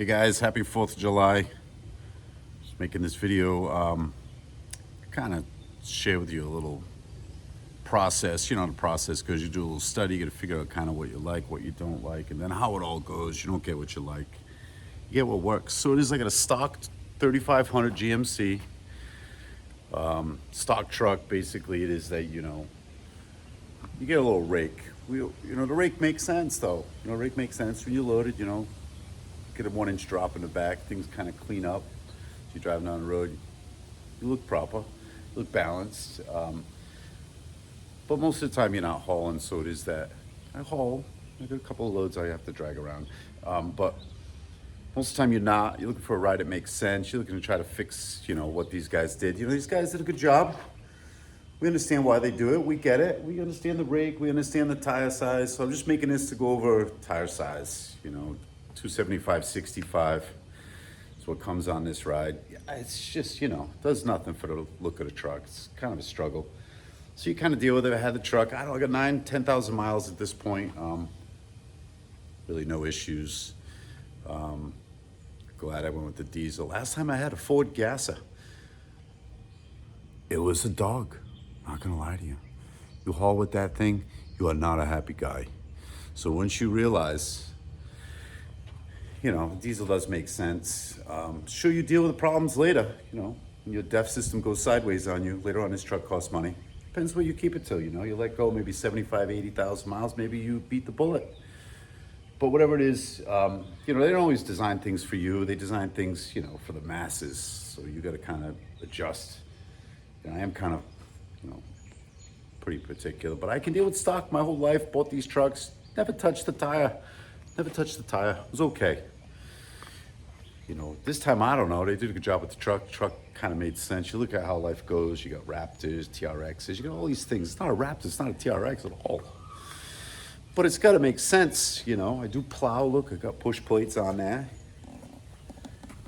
Hey guys, happy 4th of July. Just making this video, kind of share with you a little process. You know, the process goes, you do a little study, you got to figure out kind of what you like, what you don't like, and then how it all goes. You don't get what you like, you get what works. So it is like a stock 3500 GMC, stock truck. Basically it is that, you get a little rake. The rake makes sense though. Rake makes sense when you load it, get a 1-inch drop in the back, things kind of clean up. So you're driving down the road, you look proper, you look balanced. But most of the time you're not hauling, so it is that I haul. I got a couple of loads I have to drag around. But most of the time you're not. You're looking for a ride that makes sense. You're looking to try to fix, what these guys did. These guys did a good job. We understand why they do it. We get it. We understand the rake. We understand the tire size. So I'm just making this to go over tire size, 275, 65 is what comes on this ride. It's just, does nothing for the look of the truck. It's kind of a struggle. So you kind of deal with it. I had the truck, I got 10,000 miles at this point. Really no issues. Glad I went with the diesel. Last time I had a Ford Gasser, it was a dog. Not gonna lie to you. You haul with that thing, you are not a happy guy. So once you realize, diesel does make sense. Sure, you deal with the problems later, when your DEF system goes sideways on you. Later on, this truck costs money. Depends where you keep it to, you let go maybe 75, 80,000 miles, maybe you beat the bullet. But whatever it is, they don't always design things for you. They design things, for the masses. So you gotta kind of adjust. I am kind of, pretty particular, but I can deal with stock my whole life. Bought these trucks, never touched the tire. It was okay. This time, I don't know, they did a good job with the truck. Truck kind of made sense. You look at how life goes, you got Raptors, TRXs, you got all these things. It's not a Raptor, it's not a TRX at all. But it's gotta make sense, I do plow, look, I got push plates on there.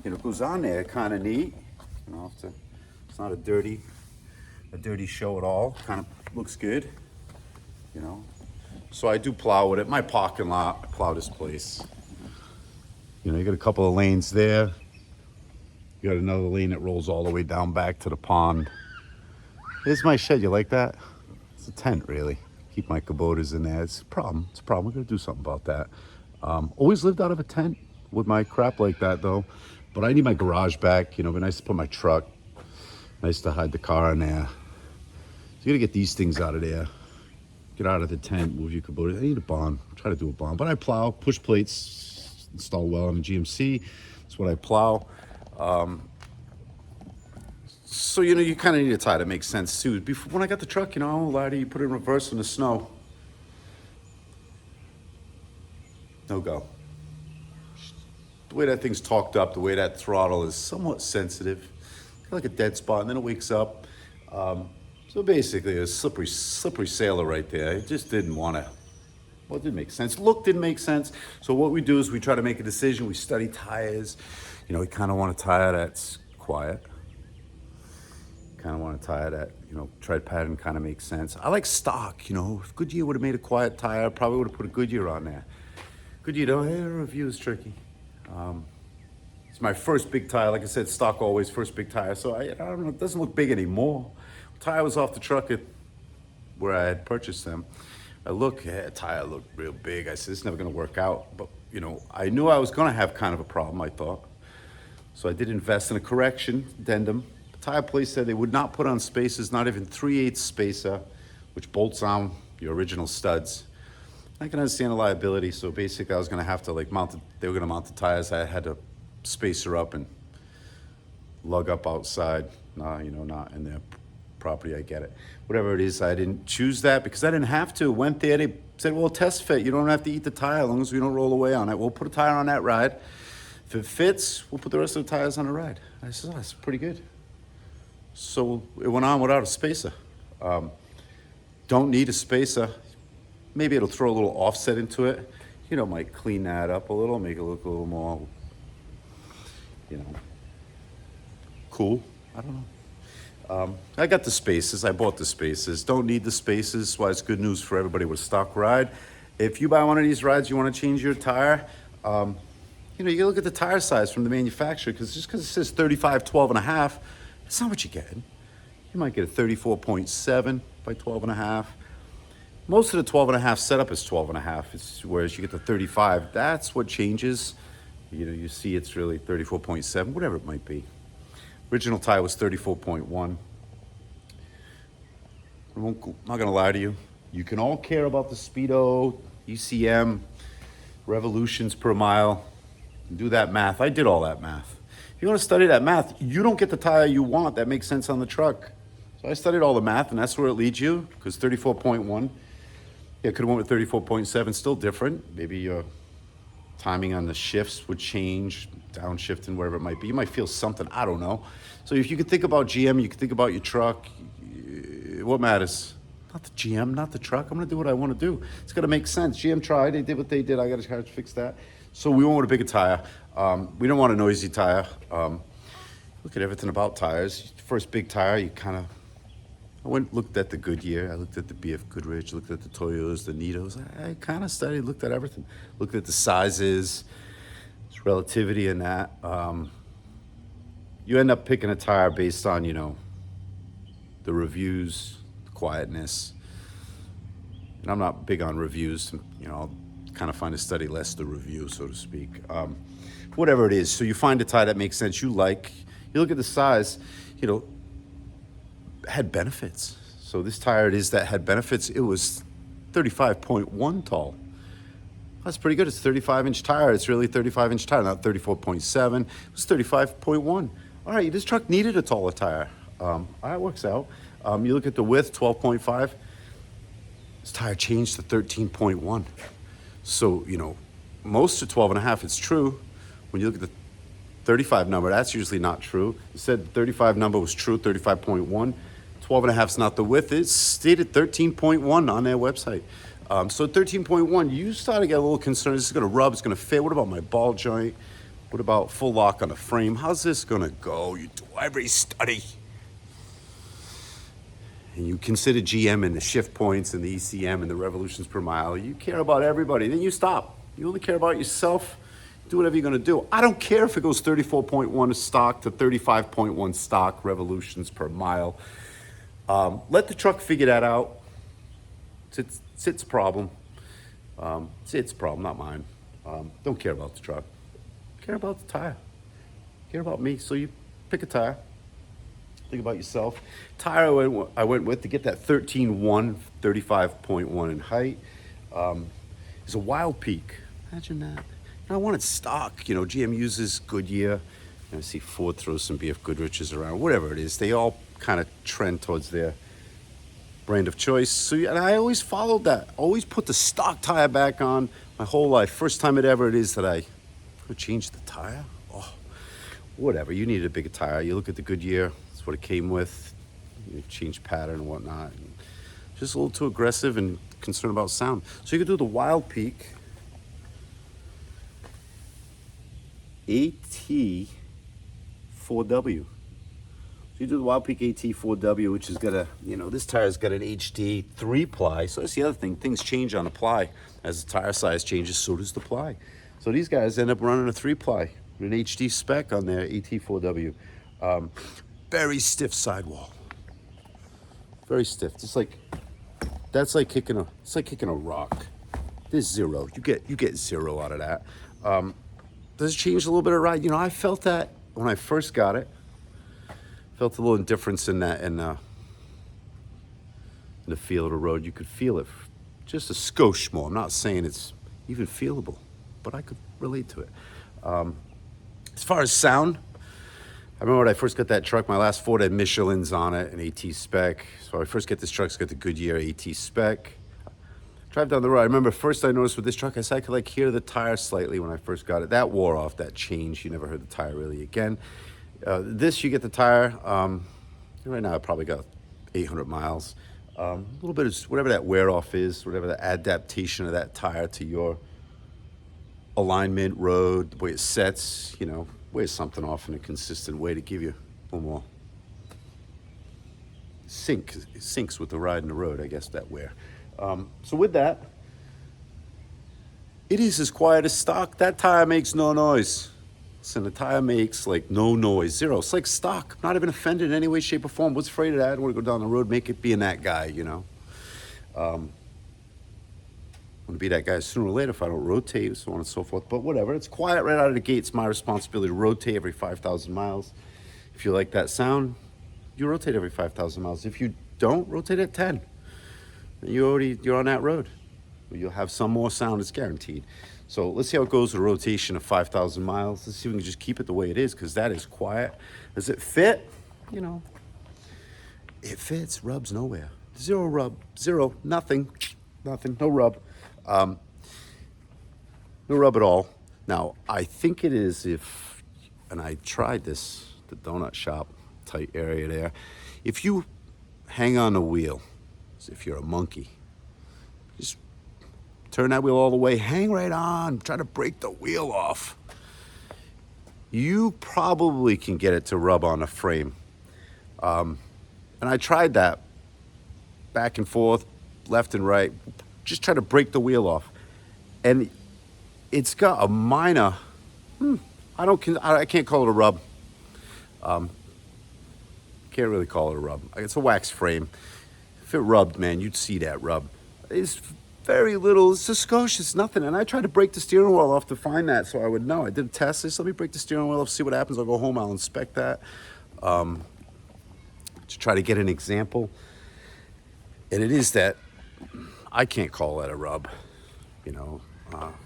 It goes on there, kind of neat. It's not a dirty show at all. Kind of looks good, So I do plow with it. My parking lot, I plow this place. You got a couple of lanes there. You got another lane that rolls all the way down back to the pond. Here's my shed, you like that? It's a tent, really. Keep my Kubotas in there. It's a problem, we're gonna do something about that. Always lived out of a tent with my crap like that though. But I need my garage back, it'd be nice to put my truck. Nice to hide the car in there. So you gotta get these things out of there. Get out of the tent, move your Kubota. I need a barn, try to do a barn. But I plow, push plates, install well on a GMC. That's what I plow. So, you kind of need a tire that makes sense too. Before, when I got the truck, I won't lie to you, put it in reverse in the snow. No go. The way that thing's torqued up, the way that throttle is somewhat sensitive. Like a dead spot, and then it wakes up. So basically, a slippery sailor right there. It just didn't want to. Well, it didn't make sense. Look didn't make sense. So what we do is we try to make a decision. We study tires. We kind of want a tire that's quiet. Kind of want a tire that tread pattern kind of makes sense. I like stock. If Goodyear would have made a quiet tire, I probably would have put a Goodyear on there. Goodyear, review is tricky. It's my first big tire. Like I said, stock always first big tire. So I don't know, it doesn't look big anymore. Tire was off the truck where I had purchased them. Tire looked real big. I said, it's never gonna work out. But I knew I was gonna have kind of a problem, I thought. So I did invest in a correction, addendum. The tire place said they would not put on spacers, not even 3/8 spacer, which bolts on your original studs. I can understand the liability, so basically I was gonna have to mount they were gonna mount the tires. I had to spacer up and lug up outside. Not in their property, I get it. Whatever it is, I didn't choose that because I didn't have to. Went there, they said, well, test fit. You don't have to eat the tire as long as we don't roll away on it. We'll put a tire on that ride. If it fits, we'll put the rest of the tires on the ride. I said, oh, that's pretty good. So it went on without a spacer. Don't need a spacer. Maybe it'll throw a little offset into it. Might clean that up a little, make it look a little more, cool. I don't know. I got the spacers. I bought the spacers. Don't need the spacers. That's why it's good news for everybody with a stock ride. If you buy one of these rides, you want to change your tire, You know, you look at the tire size from the manufacturer, because just because it says 35, 12 and a half, that's not what you're getting. You might get a 34.7 by 12 and a half. Most of the 12 and a half setup is 12 and a half, whereas you get the 35. That's what changes. You know, you see it's really 34.7, whatever it might be. Original tire was 34.1. I'm not gonna lie to you. You can all care about the speedo, ECM, revolutions per mile. Do that math. I did all that math. If you want to study that math, you don't get the tire you want that makes sense on the truck. So I studied all the math, and that's where it leads you, because 34.1, yeah, could have went with 34.7, still different. Maybe your timing on the shifts would change, downshifting, whatever it might be. You might feel something, I don't know. So if you could think about GM, you could think about your truck. What matters? Not the GM, not the truck. I'm gonna do what I wanna do. It's gonna make sense. GM tried, they did what they did. I gotta try to fix that. So we went with a bigger tire. We don't want a noisy tire. Look at everything about tires. First big tire, I went looked at the Goodyear, I looked at the BF Goodrich, looked at the Toyotas, the Nitos. I kind of studied, looked at everything. Looked at the sizes, there's relativity in that. You end up picking a tire based on, you know, the reviews, the quietness. And I'm not big on reviews, you know, I'll kind of find a study less the review, so to speak. Whatever it is, so you find a tie that makes sense, you like, you look at the size, you know, had benefits. So this tire, it is that had benefits. It was 35.1 tall. That's pretty good. It's 35-inch tire. It's really 35-inch tire, not 34.7. It was 35.1. All right, this truck needed a taller tire. All right, works out. You look at the width, 12.5. This tire changed to 13.1. So, you know, most of 12 and a half, it's true. When you look at the 35 number, that's usually not true. It said the 35 number was true, 35.1. 12 and a half is not the width. It's stated 13.1 on their website. So 13.1, you start to get a little concerned. This is gonna rub, it's gonna fail. What about my ball joint? What about full lock on the frame? How's this gonna go? You do every study. And you consider GM and the shift points and the ECM and the revolutions per mile. You care about everybody, then you stop. You only care about yourself. Do whatever you're gonna do. I don't care if it goes 34.1 stock to 35.1 stock revolutions per mile. Let the truck figure that out. It's its problem. It's its problem, not mine. Don't care about the truck. Care about the tire. Care about me. So you pick a tire. Think about yourself. Tire I went with to get that 13.1, 35.1 in height. Is a Wild Peak. Imagine that. And I wanted stock. You know, GM uses Goodyear. And I see Ford throws some BF Goodriches around. Whatever it is, they all kind of trend towards their brand of choice. So, and I always followed that. Always put the stock tire back on my whole life. First time it ever it is that I changed the tire. Oh, whatever. You needed a bigger tire. You look at the Goodyear. That's what it came with. You change pattern and whatnot. And just a little too aggressive and concerned about sound. So you could do the Wild Peak AT4W. You do the Wild Peak AT4W, which has got a, you know, this tire's got an HD 3-ply. So that's the other thing. Things change on a ply. As the tire size changes, so does the ply. So these guys end up running a 3-ply with an HD spec on their AT4W. Very stiff sidewall. Very stiff. Just like, that's like kicking a, it's like kicking a rock. There's zero. You get zero out of that. Does it change a little bit of ride? You know, I felt that when I first got it. Felt a little indifference in that, in the feel of the road. You could feel it just a skosh more. I'm not saying it's even feelable, but I could relate to it. As far as sound, I remember when I first got that truck, my last Ford had Michelin's on it, an AT spec. So when I first get this truck, it's got the Goodyear AT spec. Drive down the road. I remember first I noticed with this truck, I could like hear the tire slightly when I first got it. That wore off, that changed. You never heard the tire really again. This, you get the tire, right now I probably got 800 miles. A little bit of whatever that wear off is, whatever the adaptation of that tire to your alignment, road, the way it sets, you know, wears something off in a consistent way to give you a little more syncs with the ride in the road, I guess, that wear. So with that, It is as quiet as stock. That tire makes no noise. Listen, the tire makes like no noise, zero. It's like stock. I'm not even offended in any way, shape, or form. What's afraid of that? I don't want to go down the road, make it being that guy, you know. I'm gonna be that guy sooner or later if I don't rotate, so on and so forth. But whatever, it's quiet right out of the gate. It's my responsibility to rotate every 5,000 miles. If you like that sound, you rotate every 5,000 miles. If you don't, rotate at 10. You're on that road. You'll have some more sound, it's guaranteed. So let's see how it goes with a rotation of 5,000 miles. Let's see if we can just keep it the way it is, because that is quiet. Does it fit? You know, it fits. Rubs nowhere. Zero rub. Zero. Nothing. Nothing. No rub. No rub at all. Now, I think it is if, and I tried this, the donut shop, tight area there. If you hang on the wheel, as if you're a monkey, just turn that wheel all the way, hang right on, try to break the wheel off. You probably can get it to rub on a frame. And I tried that back and forth, left and right, just try to break the wheel off. And it's got a minor, I can't call it a rub. Can't really call it a rub. It's a wax frame. If it rubbed, man, you'd see that rub. It's very little, it's just skosh, it's nothing. And I tried to break the steering wheel off to find that so I would know. I did a test. I said, let me break the steering wheel off, see what happens. I'll go home, I'll inspect that. To try to get an example. And it is that, I can't call that a rub. You know,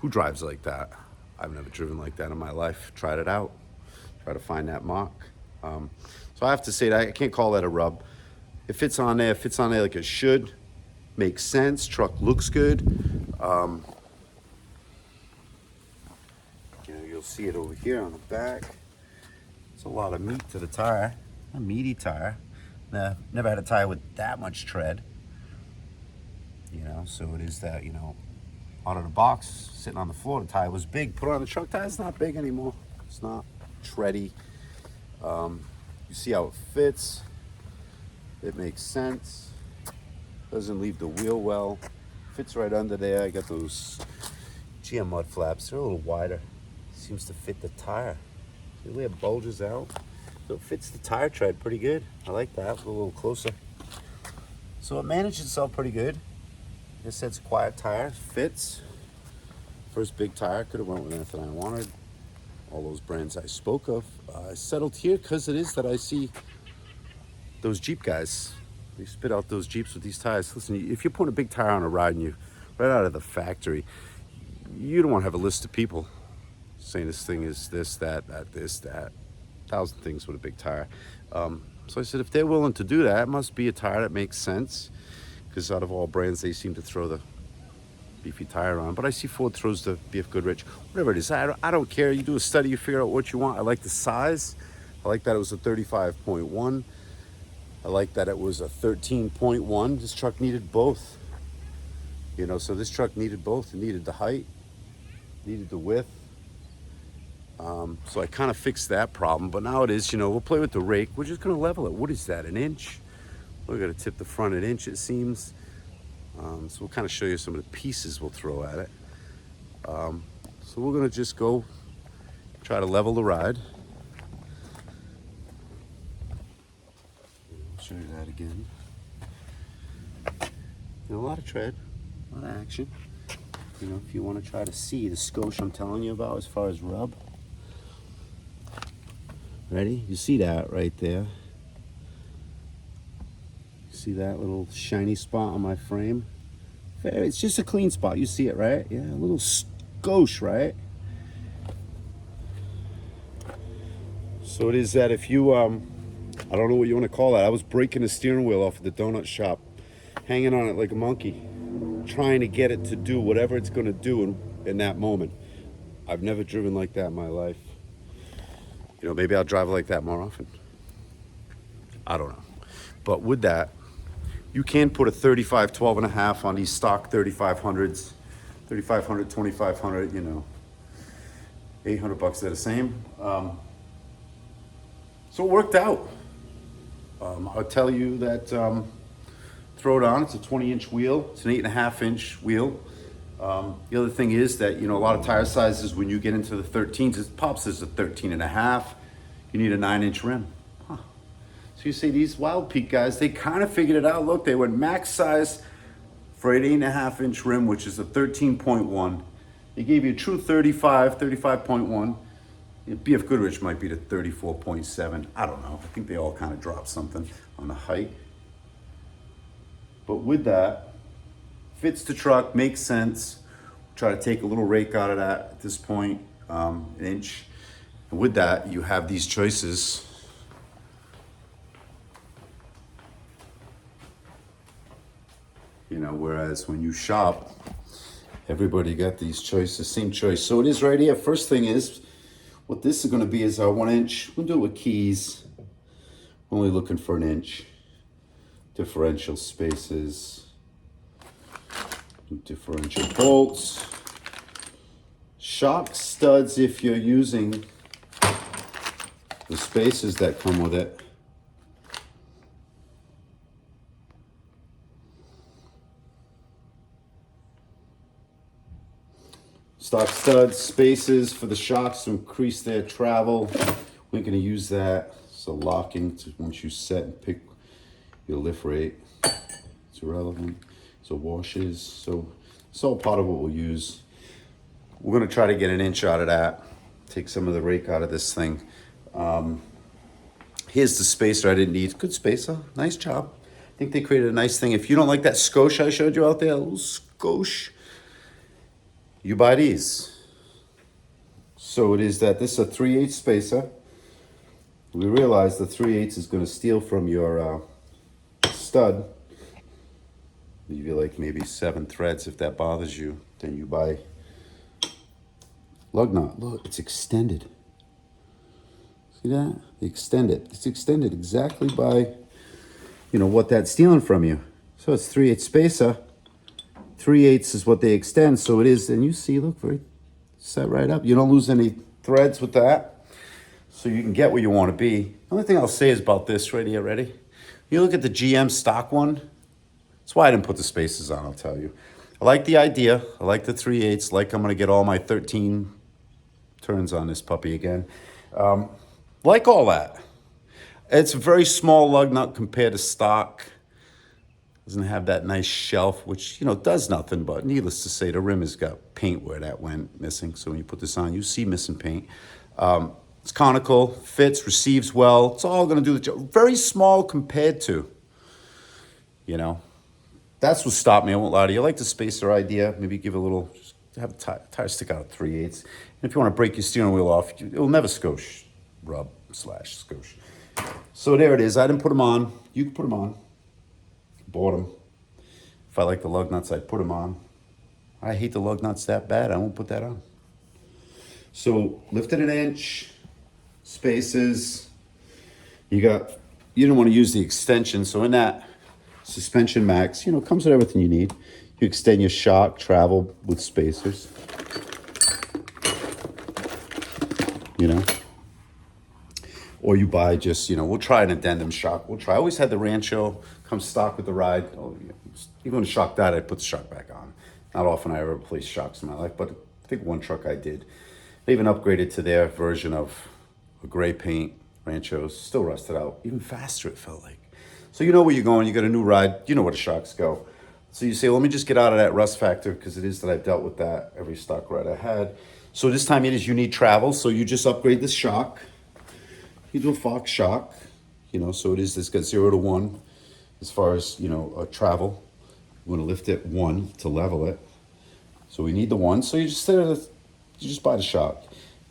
who drives like that? I've never driven like that in my life. Tried it out. Try to find that mark. So I have to say that I can't call that a rub. It fits on there like it should. Makes sense. Truck looks good. You'll see it over here on the back. It's a lot of meat to the tire. A meaty tire. Never had a tire with that much tread. You know, so it is that, you know, out of the box, sitting on the floor, the tire was big. Put it on the truck tire, it's not big anymore. It's not tready. You see how it fits. It makes sense. Doesn't leave the wheel well. Fits right under there. I got those GM mud flaps. They're a little wider. Seems to fit the tire. See the way it bulges out? So it fits the tire tread pretty good. I like that. A little closer. So it managed itself pretty good. This says quiet tire. Fits. First big tire. Could have went with anything I wanted. All those brands I spoke of. I settled here because it is that I see those Jeep guys. They spit out those Jeeps with these tires. Listen, if you're putting a big tire on a ride and you right out of the factory, you don't want to have a list of people saying this thing is this, that, this, that. 1,000 things with a big tire. So I said, if they're willing to do that, it must be a tire that makes sense. Because out of all brands, they seem to throw the beefy tire on. But I see Ford throws the BF Goodrich, whatever it is. I don't care. You do a study, you figure out what you want. I like the size. I like that it was a 35.1. I like that it was a 13.1. This truck needed both. You know, so this truck needed both. It needed the height, needed the width. So I kind of fixed that problem. But now it is, you know, we'll play with the rake. We're just going to level it. What is that, an inch? We're going to tip the front an inch, it seems. So we'll kind of show you some of the pieces we'll throw at it. So we're going to just go try to level the ride. I'll show you that again. You know, a lot of tread, a lot of action. You know, if you want to try to see the skosh I'm telling you about as far as rub. Ready? You see that right there? See that little shiny spot on my frame? It's just a clean spot. You see it, right? Yeah, a little skosh, right? So it is that if you, I don't know what you want to call that. I was breaking the steering wheel off at the donut shop, hanging on it like a monkey, trying to get it to do whatever it's going to do in that moment. I've never driven like that in my life. You know, maybe I'll drive like that more often. I don't know. But with that, you can put a 35 12.5 on these stock 3500s, 3500, 2500, you know, $800, they're the same. So it worked out. I'll tell you that, throw it on, it's a 20-inch wheel, it's an 8.5-inch wheel. The other thing is that, a lot of tire sizes, when you get into the 13s, it pops as a 13 and a half. You need a 9-inch rim. Huh. So you see these Wild Peak guys, they kind of figured it out. Look, they went max size for an 8.5-inch rim, which is a 13.1. They gave you a true 35.1. BF Goodrich might be the 34.7. I don't know. I think they all kind of dropped something on the height. But with that, fits the truck, makes sense. Try to take a little rake out of that at this point, an inch. And with that, you have these choices. Whereas when you shop, everybody got these choices, same choice. So it is right here. First thing is, what this is going to be is our 1-inch. We'll do it with keys. Only looking for an inch. Differential spaces. Differential bolts. Shock studs if you're using the spaces that come with it. Stock studs, spaces for the shocks to increase their travel. We're going to use that. So locking, once you set and pick your lift rate, it's irrelevant. So washes, so it's all part of what we'll use. We're going to try to get an inch out of that. Take some of the rake out of this thing. Here's the spacer I didn't need. Good spacer, nice job. I think they created a nice thing. If you don't like that skosh I showed you out there, a little skosh, you buy these. So it is that this is a 3/8 spacer. We realize the 3/8 is going to steal from your stud. Leave you like maybe 7 threads if that bothers you. Then you buy lug nut. Look, it's extended. See that? They extend it. It's extended exactly by, what that's stealing from you. So it's 3/8 spacer. 3/8 is what they extend, so it is, and you see, look, very set right up. You don't lose any threads with that, so you can get where you want to be. The only thing I'll say is about this right here, ready? You look at the GM stock one, that's why I didn't put the spaces on, I'll tell you. I like the idea, I like the 3/8, like I'm gonna get all my 13 turns on this puppy again. Like all that. It's a very small lug nut compared to stock. Doesn't have that nice shelf, which, does nothing, but needless to say, the rim has got paint where that went missing. So when you put this on, you see missing paint. It's conical, fits, receives well. It's all going to do the job. Very small compared to, That's what stopped me, I won't lie to you. I like the spacer idea. Maybe give a little, just have the tire stick out at 3/8. And if you want to break your steering wheel off, it'll never skosh, rub/skosh. So there it is. I didn't put them on. You can put them on. Bought them. If I like the lug nuts, I'd put them on. I hate the lug nuts that bad, I won't put that on. So lifted an inch, spaces. You don't want to use the extension, so in that suspension max, comes with everything you need. You extend your shock, travel with spacers. Or you buy just, we'll try an addendum shock. I always had the Rancho come stock with the ride. Even when the shock died, I put the shock back on. Not often I ever replaced shocks in my life, but I think one truck I did. They even upgraded to their version of a gray paint. Ranchos, still rusted out. Even faster, it felt like. So you know where you're going. You got a new ride. You know where the shocks go. So you say, let me just get out of that rust factor, because it is that I've dealt with that every stock ride I had. So this time it is you need travel. So you just upgrade the shock. You do a Fox shock, so it is, this got 0 to 1 as far as, travel. You want to lift it 1 to level it. So we need the 1. So you just buy the shock.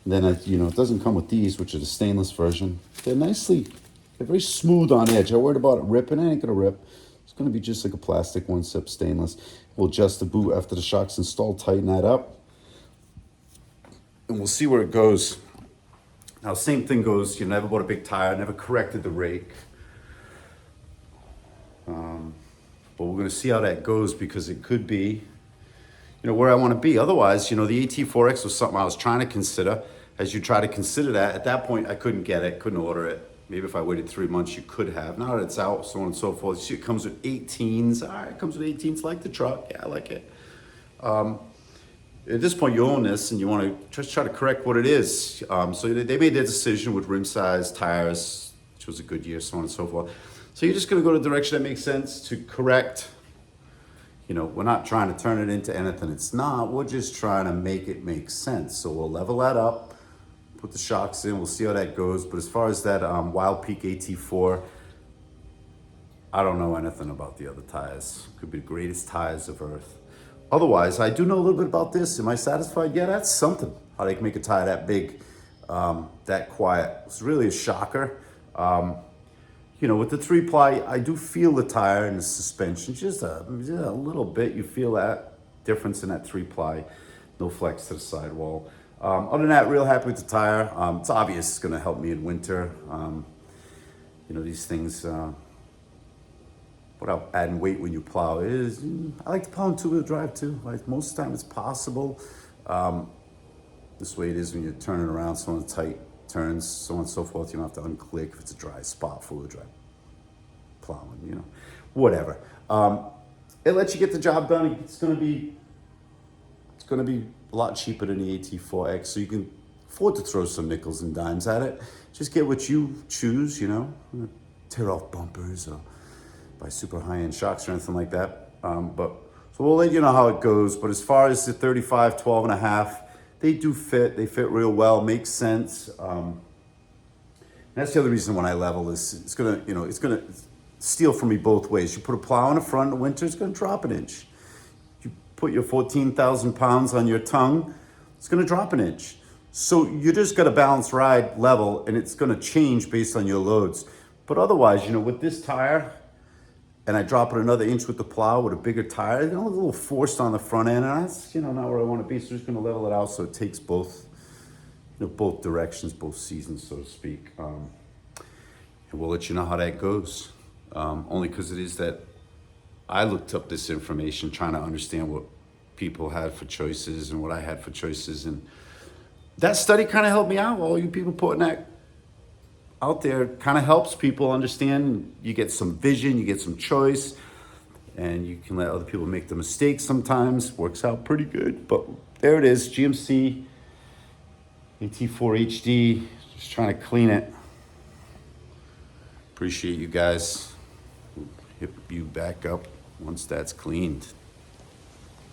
And then, it doesn't come with these, which are the stainless version. They're very smooth on edge. I worried about it ripping. It ain't going to rip. It's going to be just like a plastic one, except stainless. We'll adjust the boot after the shock's installed, tighten that up. And we'll see where it goes. Now, same thing goes, never bought a big tire, never corrected the rake. But we're going to see how that goes, because it could be, where I want to be. Otherwise, the AT4X was something I was trying to consider. As you try to consider that, at that point, I couldn't get it, couldn't order it. Maybe if I waited 3 months, you could have. Now that it's out, so on and so forth. You see, it comes with 18s. All right, it comes with 18s, like the truck. Yeah, I like it. at this point you own this and you want to just try to correct what it is. So they made their decision with rim size, tires, which was a good year, so on and so forth. So you're just going to go the direction that makes sense to correct. You know, we're not trying to turn it into anything it's not. We're just trying to make it make sense. So we'll level that up, put the shocks in, we'll see how that goes. But as far as that Wild Peak AT4, I don't know anything about the other tires. Could be the greatest tires of Earth. Otherwise, I do know a little bit about this. Am I satisfied? Yeah, that's something. How they can make a tire that big, that quiet. It's really a shocker. You know, with the 3-ply, I do feel the tire and the suspension, just a little bit. You feel that difference in that 3-ply. No flex to the sidewall. Other than that, real happy with the tire. It's obvious it's gonna help me in winter. You know, these things, without adding weight when you plow, I like to plow in 2-wheel drive too. Like most of the time it's possible. This way it is when you're turning around, some of the tight turns, so on and so forth. You don't have to unclick if it's a dry spot, 4-wheel drive plowing, you know, whatever. It lets you get the job done. It's gonna be a lot cheaper than the AT4X, so you can afford to throw some nickels and dimes at it. Just get what you choose, you know, tear off bumpers or buy super high-end shocks or anything like that. So we'll let you know how it goes. But as far as the 35, 12 and a half, they do fit. They fit real well, makes sense. That's the other reason when I level is it's gonna steal from me both ways. You put a plow in the front in the winter, it's gonna drop an inch. You put your 14,000 pounds on your tongue, it's gonna drop an inch. So you just got a balanced ride level, and it's gonna change based on your loads. But otherwise, you know, with this tire, and I drop it another inch with the plow with a bigger tire, you know, a little forced on the front end, and that's, you know, not where I want to be. So I'm just going to level it out so it takes both, you know, both directions, both seasons, so to speak. And we'll let you know how that goes. Only because it is that I looked up this information trying to understand what people had for choices and what I had for choices, and that study kind of helped me out. All you people putting that out there kind of helps people understand. You get some vision, you get some choice, and you can let other people make the mistakes sometimes. Works out pretty good. But there it is, GMC AT4 HD, just trying to clean it. Appreciate you guys. Hit you back up once that's cleaned.